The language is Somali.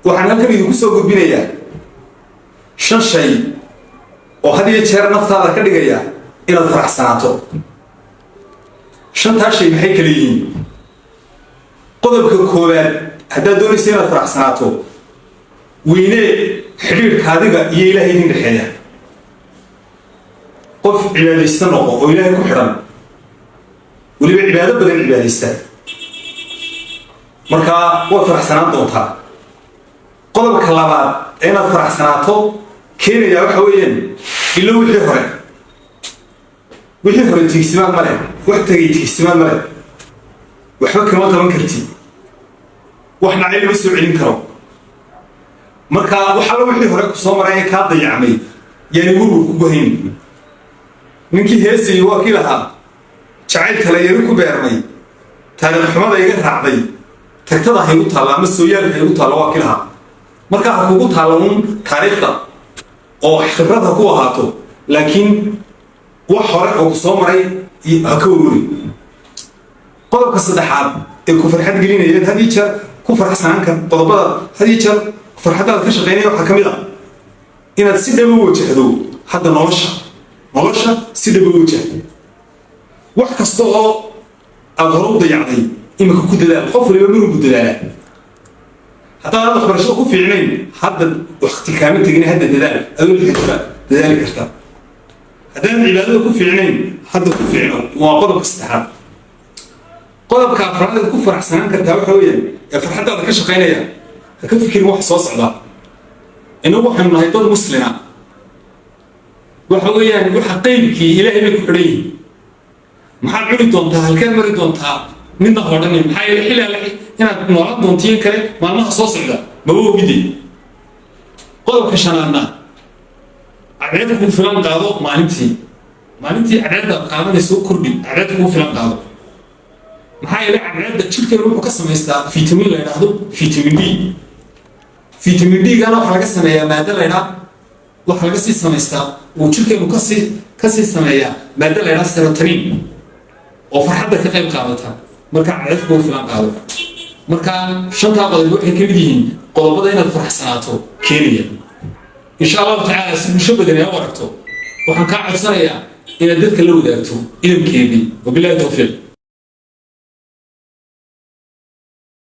waxaan halkan idinku soo gudbinayaa 5 shay oo had iyo jeer naftaada ka dhigaya inaad faraxsanaato. 5 shay maxay kala yihiin? qodobka koowaad haddaad doonayso inaad faraxsanaato weyne xiriirka adiga iyo Ilaahay idin dhexeeya. qof cibaadaysta noqo oo Ilaahay ku xidhan weliba cibaado badan cibaadaysta marka waa faraxsanaan doontaa. qodobka labaad inaad faraxsanaato keenaya waxa weeyaan ilo wixii hore tiigsimaad male wax tagay tiigsimaad male waxba kama qaban kartid wax nacay lama soo celin karo marka waxa la wixii hore ku soo maray ka dayacmay yani wuu ku gohayn ninkii heesay waa kii lahaa jacayl kale yar ku beermay taariikh xumada iga raacday tagtada hay u taala ama sooyaalka ay u taala waa kii lahaa marka ha kugu taalan taariikhda oo khibrada ku ahaato laakiin wax hore oo soo maray ha ka wuri. qodobka saddexaad ee ku farxad gelinaya hadii jeer ku faraxsanaan kan qodobada hadii jeer farxadaada ka shaqeynaya waxa kamid ah inaad si dhab u wajahdo hadda nolosha si dhab u wajahdo wax kasta oo aad hore u dayacday imika ku dadaal qof waliba maruu ku dadaala haddaan aad waxbarashada ku fiicnayn hadda waqti kaamil tegin hadda dadaal adoo xirfad dadaali kartaa haddaan cibaadada ku fiicnayn hadda ku fiicno waa qodobka saddexaad. qodobka afraad ku faraxsanaan kartaa waxa weeyaan ee farxadaada ka shaqeynaya ha ka fikirin wax soo socda inuu waxaan nahay dad muslima waxa weeyaan waxa qaybkii Ilaahay bay ku xidhan yihiin maxaad cuni doontaa halkeen mari doontaa midna hodhanin maxaa yeelay xilal inaad noolaan doontiin kale maalmaha soo socda ma oogidii. qodobka shanaadna cadceed ku filan qaado maalintii cadceedda qaadanayso kordhi cadceed ku filan qaado maxaa yeelay cadceedda jirkeena wuxuu ka samaystaa vitamin la yiraahdo vitamin D gana waxa laga sameeyaa maado la yiraahdo waxa laga sii samaystaa uu jirkeenu ka sii sameeyaa maado la yiraahdo serotonin oo farxadda ka qayb qaadata marka cadceed ku filan qaado. marka 5 qodob waxay ka mid yihiin qodobada inaad faraxsanaato keenaya insha Allah ta'ala si bulsho badan ay u aragto waxaan ka codsanayaa inaad dadka la wadaagto ilmkeedii wabillahi tawfiiq.